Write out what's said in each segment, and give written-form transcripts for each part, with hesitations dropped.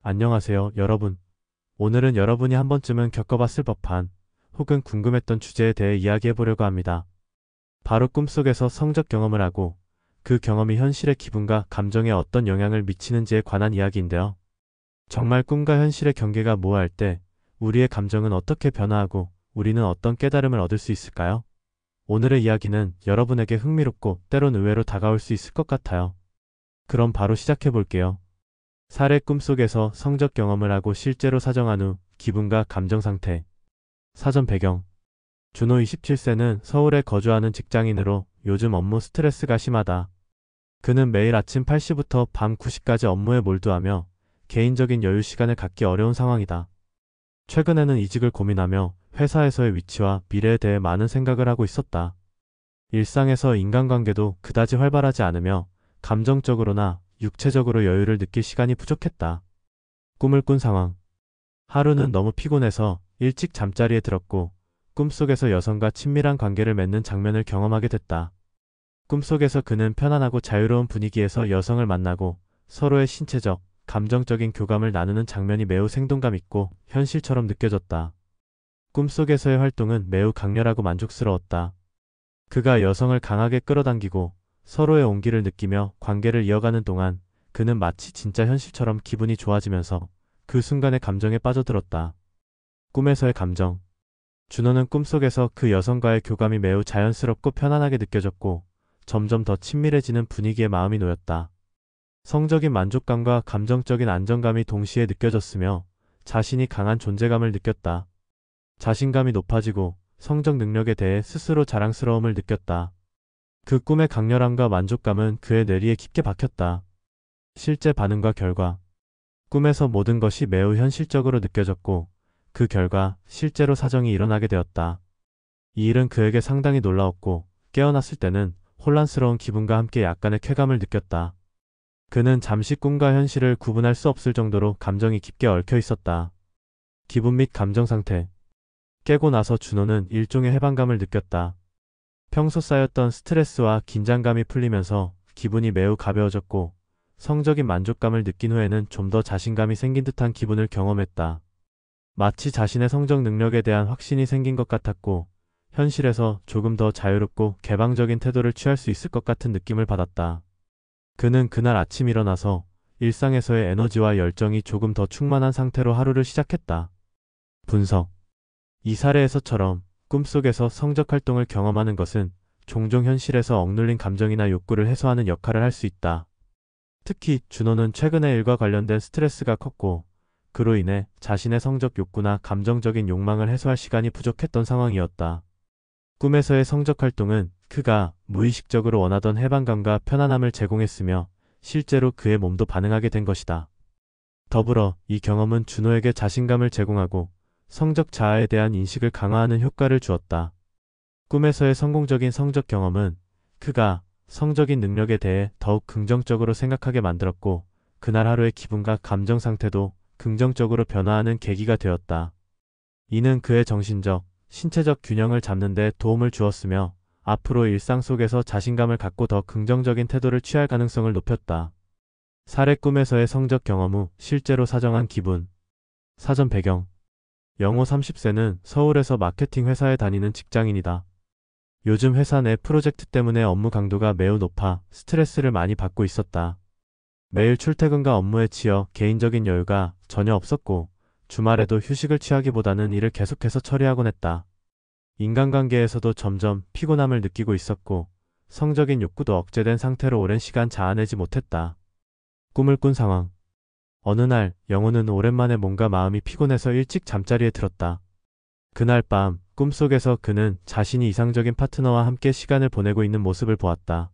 안녕하세요, 여러분. 오늘은 여러분이 한 번쯤은 겪어봤을 법한 혹은 궁금했던 주제에 대해 이야기해 보려고 합니다. 바로 꿈속에서 성적 경험을 하고 그 경험이 현실의 기분과 감정에 어떤 영향을 미치는지에 관한 이야기인데요. 정말 꿈과 현실의 경계가 모호할 때 우리의 감정은 어떻게 변화하고 우리는 어떤 깨달음을 얻을 수 있을까요? 오늘의 이야기는 여러분에게 흥미롭고 때론 의외로 다가올 수 있을 것 같아요. 그럼 바로 시작해 볼게요. 사례 꿈속에서 성적 경험을 하고 실제로 사정한 후 기분과 감정 상태. 사전 배경. 준호 27세는 서울에 거주하는 직장인으로 요즘 업무 스트레스가 심하다. 그는 매일 아침 8시부터 밤 9시까지 업무에 몰두하며 개인적인 여유 시간을 갖기 어려운 상황이다. 최근에는 이직을 고민하며 회사에서의 위치와 미래에 대해 많은 생각을 하고 있었다. 일상에서 인간관계도 그다지 활발하지 않으며 감정적으로나 육체적으로 여유를 느낄 시간이 부족했다. 꿈을 꾼 상황. 하루는 너무 피곤해서 일찍 잠자리에 들었고 꿈속에서 여성과 친밀한 관계를 맺는 장면을 경험하게 됐다. 꿈속에서 그는 편안하고 자유로운 분위기에서 여성을 만나고 서로의 신체적, 감정적인 교감을 나누는 장면이 매우 생동감 있고 현실처럼 느껴졌다. 꿈속에서의 활동은 매우 강렬하고 만족스러웠다. 그가 여성을 강하게 끌어당기고 서로의 온기를 느끼며 관계를 이어가는 동안 그는 마치 진짜 현실처럼 기분이 좋아지면서 그 순간의 감정에 빠져들었다. 꿈에서의 감정. 준호는 꿈속에서 그 여성과의 교감이 매우 자연스럽고 편안하게 느껴졌고 점점 더 친밀해지는 분위기에 마음이 놓였다. 성적인 만족감과 감정적인 안정감이 동시에 느껴졌으며 자신이 강한 존재감을 느꼈다. 자신감이 높아지고 성적 능력에 대해 스스로 자랑스러움을 느꼈다. 그 꿈의 강렬함과 만족감은 그의 뇌리에 깊게 박혔다. 실제 반응과 결과. 꿈에서 모든 것이 매우 현실적으로 느껴졌고 그 결과 실제로 사정이 일어나게 되었다. 이 일은 그에게 상당히 놀라웠고 깨어났을 때는 혼란스러운 기분과 함께 약간의 쾌감을 느꼈다. 그는 잠시 꿈과 현실을 구분할 수 없을 정도로 감정이 깊게 얽혀 있었다. 기분 및 감정 상태. 깨고 나서 준호는 일종의 해방감을 느꼈다. 평소 쌓였던 스트레스와 긴장감이 풀리면서 기분이 매우 가벼워졌고 성적인 만족감을 느낀 후에는 좀 더 자신감이 생긴 듯한 기분을 경험했다. 마치 자신의 성적 능력에 대한 확신이 생긴 것 같았고 현실에서 조금 더 자유롭고 개방적인 태도를 취할 수 있을 것 같은 느낌을 받았다. 그는 그날 아침 일어나서 일상에서의 에너지와 열정이 조금 더 충만한 상태로 하루를 시작했다. 분석. 이 사례에서처럼 꿈속에서 성적 활동을 경험하는 것은 종종 현실에서 억눌린 감정이나 욕구를 해소하는 역할을 할 수 있다. 특히 준호는 최근에 일과 관련된 스트레스가 컸고 그로 인해 자신의 성적 욕구나 감정적인 욕망을 해소할 시간이 부족했던 상황이었다. 꿈에서의 성적 활동은 그가 무의식적으로 원하던 해방감과 편안함을 제공했으며 실제로 그의 몸도 반응하게 된 것이다. 더불어 이 경험은 준호에게 자신감을 제공하고 성적 자아에 대한 인식을 강화하는 효과를 주었다. 꿈에서의 성공적인 성적 경험은 그가 성적인 능력에 대해 더욱 긍정적으로 생각하게 만들었고 그날 하루의 기분과 감정 상태도 긍정적으로 변화하는 계기가 되었다. 이는 그의 정신적, 신체적 균형을 잡는 데 도움을 주었으며 앞으로 일상 속에서 자신감을 갖고 더 긍정적인 태도를 취할 가능성을 높였다. 사례 꿈에서의 성적 경험 후 실제로 사정한 기분. 사전 배경. 영호 30세는 서울에서 마케팅 회사에 다니는 직장인이다. 요즘 회사 내 프로젝트 때문에 업무 강도가 매우 높아 스트레스를 많이 받고 있었다. 매일 출퇴근과 업무에 치여 개인적인 여유가 전혀 없었고 주말에도 휴식을 취하기보다는 일을 계속해서 처리하곤 했다. 인간관계에서도 점점 피곤함을 느끼고 있었고 성적인 욕구도 억제된 상태로 오랜 시간 자아내지 못했다. 꿈을 꾼 상황. 어느 날 영호는 오랜만에 몸과 마음이 피곤해서 일찍 잠자리에 들었다. 그날 밤 꿈속에서 그는 자신이 이상적인 파트너와 함께 시간을 보내고 있는 모습을 보았다.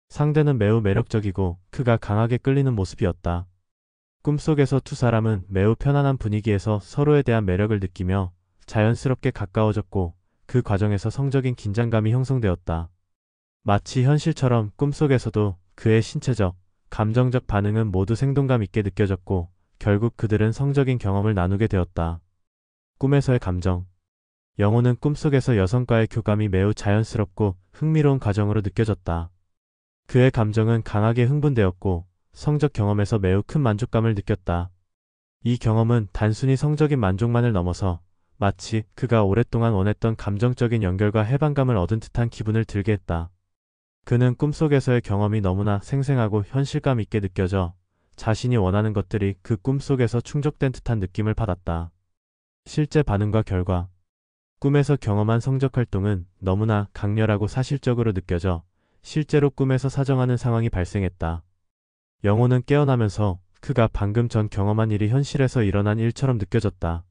상대는 매우 매력적이고 그가 강하게 끌리는 모습이었다. 꿈속에서 두 사람은 매우 편안한 분위기에서 서로에 대한 매력을 느끼며 자연스럽게 가까워졌고 그 과정에서 성적인 긴장감이 형성되었다. 마치 현실처럼 꿈속에서도 그의 신체적, 감정적 반응은 모두 생동감 있게 느껴졌고 결국 그들은 성적인 경험을 나누게 되었다. 꿈에서의 감정. 영호는 꿈속에서 여성과의 교감이 매우 자연스럽고 흥미로운 과정으로 느껴졌다. 그의 감정은 강하게 흥분되었고 성적 경험에서 매우 큰 만족감을 느꼈다. 이 경험은 단순히 성적인 만족만을 넘어서 마치 그가 오랫동안 원했던 감정적인 연결과 해방감을 얻은 듯한 기분을 들게 했다. 그는 꿈속에서의 경험이 너무나 생생하고 현실감 있게 느껴져 자신이 원하는 것들이 그 꿈속에서 충족된 듯한 느낌을 받았다. 실제 반응과 결과. 꿈에서 경험한 성적 활동은 너무나 강렬하고 사실적으로 느껴져 실제로 꿈에서 사정하는 상황이 발생했다. 영호는 깨어나면서 그가 방금 전 경험한 일이 현실에서 일어난 일처럼 느껴졌다.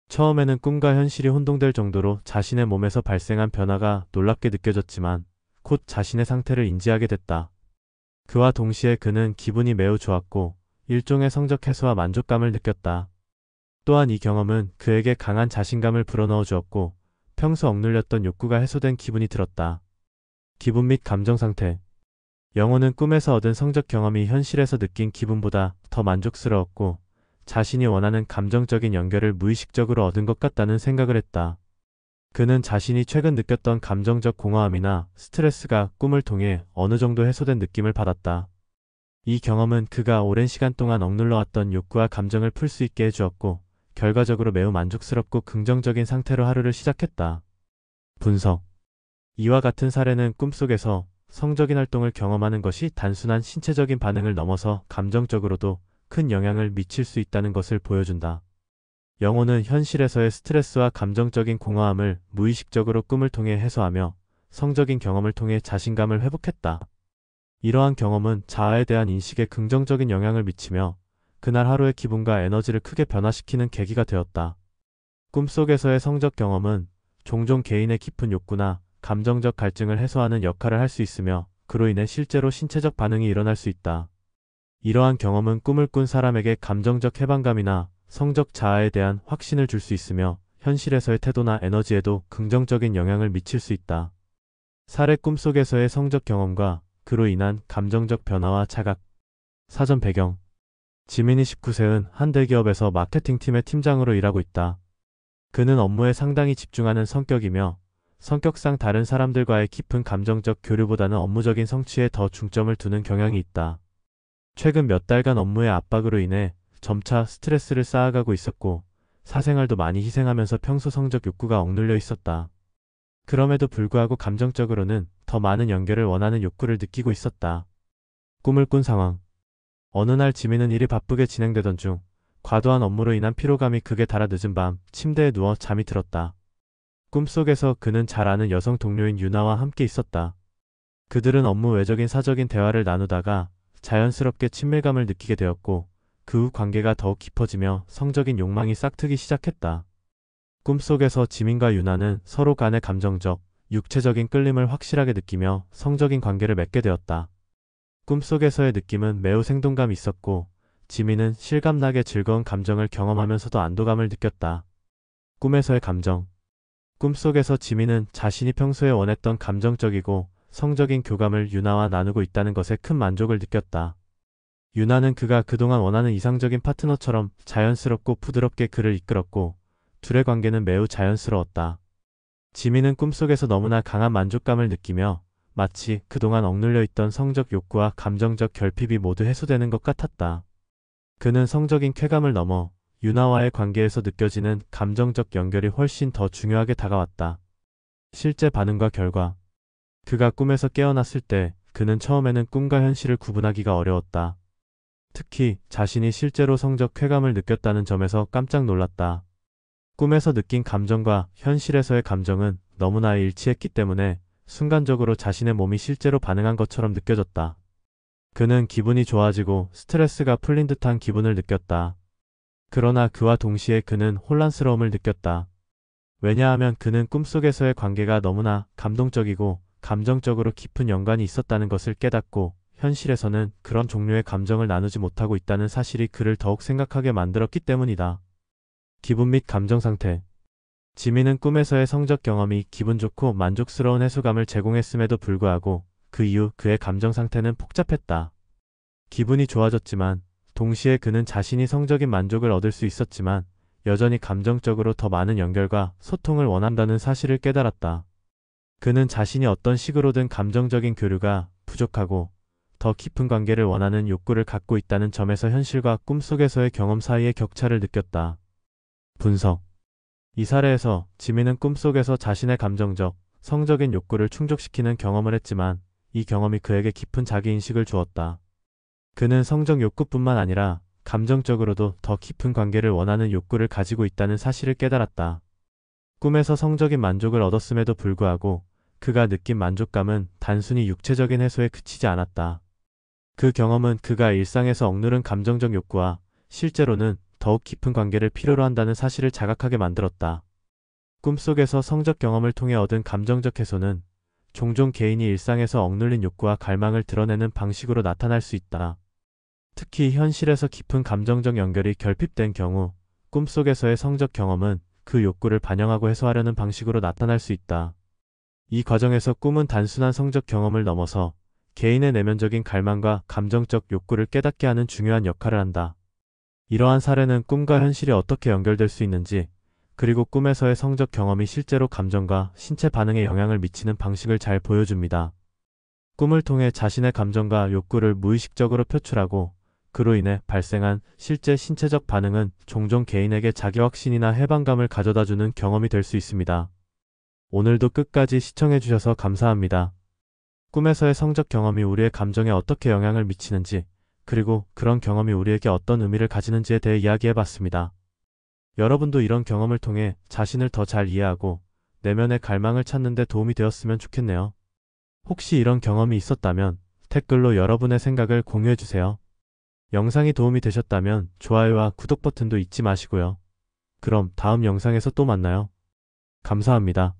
처음에는 꿈과 현실이 혼동될 정도로 자신의 몸에서 발생한 변화가 놀랍게 느껴졌지만 곧 자신의 상태를 인지하게 됐다. 그와 동시에 그는 기분이 매우 좋았고 일종의 성적 해소와 만족감을 느꼈다. 또한 이 경험은 그에게 강한 자신감을 불어넣어 주었고 평소 억눌렸던 욕구가 해소된 기분이 들었다. 기분 및 감정 상태. 영호는 꿈에서 얻은 성적 경험이 현실에서 느낀 기분보다 더 만족스러웠고 자신이 원하는 감정적인 연결을 무의식적으로 얻은 것 같다는 생각을 했다. 그는 자신이 최근 느꼈던 감정적 공허함이나 스트레스가 꿈을 통해 어느 정도 해소된 느낌을 받았다. 이 경험은 그가 오랜 시간 동안 억눌러왔던 욕구와 감정을 풀 수 있게 해주었고 결과적으로 매우 만족스럽고 긍정적인 상태로 하루를 시작했다. 분석. 이와 같은 사례는 꿈속에서 성적인 활동을 경험하는 것이 단순한 신체적인 반응을 넘어서 감정적으로도 큰 영향을 미칠 수 있다는 것을 보여준다. 영호는 현실에서의 스트레스와 감정적인 공허함을 무의식적으로 꿈을 통해 해소하며 성적인 경험을 통해 자신감을 회복했다. 이러한 경험은 자아에 대한 인식에 긍정적인 영향을 미치며 그날 하루의 기분과 에너지를 크게 변화시키는 계기가 되었다. 꿈속에서의 성적 경험은 종종 개인의 깊은 욕구나 감정적 갈증을 해소하는 역할을 할 수 있으며 그로 인해 실제로 신체적 반응이 일어날 수 있다. 이러한 경험은 꿈을 꾼 사람에게 감정적 해방감이나 성적 자아에 대한 확신을 줄 수 있으며 현실에서의 태도나 에너지에도 긍정적인 영향을 미칠 수 있다. 사례 꿈속에서의 성적 경험과 그로 인한 감정적 변화와 자각. 사전 배경. 지민이 19세은 한 대기업에서 마케팅팀의 팀장으로 일하고 있다. 그는 업무에 상당히 집중하는 성격이며 성격상 다른 사람들과의 깊은 감정적 교류보다는 업무적인 성취에 더 중점을 두는 경향이 있다. 최근 몇 달간 업무의 압박으로 인해 점차 스트레스를 쌓아가고 있었고 사생활도 많이 희생하면서 평소 성적 욕구가 억눌려 있었다. 그럼에도 불구하고 감정적으로는 더 많은 연결을 원하는 욕구를 느끼고 있었다. 꿈을 꾼 상황. 어느 날 지민은 일이 바쁘게 진행되던 중 과도한 업무로 인한 피로감이 극에 달아 늦은 밤 침대에 누워 잠이 들었다. 꿈속에서 그는 잘 아는 여성 동료인 유나와 함께 있었다. 그들은 업무 외적인 사적인 대화를 나누다가 자연스럽게 친밀감을 느끼게 되었고 그 후 관계가 더욱 깊어지며 성적인 욕망이 싹트기 시작했다. 꿈속에서 지민과 유나는 서로 간의 감정적, 육체적인 끌림을 확실하게 느끼며 성적인 관계를 맺게 되었다. 꿈속에서의 느낌은 매우 생동감 있었고 지민은 실감나게 즐거운 감정을 경험하면서도 안도감을 느꼈다. 꿈에서의 감정. 꿈속에서 지민은 자신이 평소에 원했던 감정적이고 성적인 교감을 유나와 나누고 있다는 것에 큰 만족을 느꼈다. 유나는 그가 그동안 원하는 이상적인 파트너처럼 자연스럽고 부드럽게 그를 이끌었고 둘의 관계는 매우 자연스러웠다. 지민은 꿈속에서 너무나 강한 만족감을 느끼며 마치 그동안 억눌려 있던 성적 욕구와 감정적 결핍이 모두 해소되는 것 같았다. 그는 성적인 쾌감을 넘어 유나와의 관계에서 느껴지는 감정적 연결이 훨씬 더 중요하게 다가왔다. 실제 반응과 결과. 그가 꿈에서 깨어났을 때 그는 처음에는 꿈과 현실을 구분하기가 어려웠다. 특히 자신이 실제로 성적 쾌감을 느꼈다는 점에서 깜짝 놀랐다. 꿈에서 느낀 감정과 현실에서의 감정은 너무나 일치했기 때문에 순간적으로 자신의 몸이 실제로 반응한 것처럼 느껴졌다. 그는 기분이 좋아지고 스트레스가 풀린 듯한 기분을 느꼈다. 그러나 그와 동시에 그는 혼란스러움을 느꼈다. 왜냐하면 그는 꿈속에서의 관계가 너무나 감동적이고 감정적으로 깊은 연관이 있었다는 것을 깨닫고 현실에서는 그런 종류의 감정을 나누지 못하고 있다는 사실이 그를 더욱 생각하게 만들었기 때문이다. 기분 및 감정 상태. 지민은 꿈에서의 성적 경험이 기분 좋고 만족스러운 해소감을 제공했음에도 불구하고 그 이후 그의 감정 상태는 복잡했다. 기분이 좋아졌지만 동시에 그는 자신이 성적인 만족을 얻을 수 있었지만 여전히 감정적으로 더 많은 연결과 소통을 원한다는 사실을 깨달았다. 그는 자신이 어떤 식으로든 감정적인 교류가 부족하고 더 깊은 관계를 원하는 욕구를 갖고 있다는 점에서 현실과 꿈속에서의 경험 사이의 격차를 느꼈다. 분석. 이 사례에서 지민은 꿈속에서 자신의 감정적, 성적인 욕구를 충족시키는 경험을 했지만 이 경험이 그에게 깊은 자기인식을 주었다. 그는 성적 욕구뿐만 아니라 감정적으로도 더 깊은 관계를 원하는 욕구를 가지고 있다는 사실을 깨달았다. 꿈에서 성적인 만족을 얻었음에도 불구하고 그가 느낀 만족감은 단순히 육체적인 해소에 그치지 않았다. 그 경험은 그가 일상에서 억누른 감정적 욕구와 실제로는 더욱 깊은 관계를 필요로 한다는 사실을 자각하게 만들었다. 꿈속에서 성적 경험을 통해 얻은 감정적 해소는 종종 개인이 일상에서 억눌린 욕구와 갈망을 드러내는 방식으로 나타날 수 있다. 특히 현실에서 깊은 감정적 연결이 결핍된 경우 꿈속에서의 성적 경험은 그 욕구를 반영하고 해소하려는 방식으로 나타날 수 있다. 이 과정에서 꿈은 단순한 성적 경험을 넘어서 개인의 내면적인 갈망과 감정적 욕구를 깨닫게 하는 중요한 역할을 한다. 이러한 사례는 꿈과 현실이 어떻게 연결될 수 있는지, 그리고 꿈에서의 성적 경험이 실제로 감정과 신체 반응에 영향을 미치는 방식을 잘 보여줍니다. 꿈을 통해 자신의 감정과 욕구를 무의식적으로 표출하고 그로 인해 발생한 실제 신체적 반응은 종종 개인에게 자기확신이나 해방감을 가져다주는 경험이 될 수 있습니다. 오늘도 끝까지 시청해주셔서 감사합니다. 꿈에서의 성적 경험이 우리의 감정에 어떻게 영향을 미치는지, 그리고 그런 경험이 우리에게 어떤 의미를 가지는지에 대해 이야기해봤습니다. 여러분도 이런 경험을 통해 자신을 더 잘 이해하고 내면의 갈망을 찾는 데 도움이 되었으면 좋겠네요. 혹시 이런 경험이 있었다면 댓글로 여러분의 생각을 공유해주세요. 영상이 도움이 되셨다면 좋아요와 구독 버튼도 잊지 마시고요. 그럼 다음 영상에서 또 만나요. 감사합니다.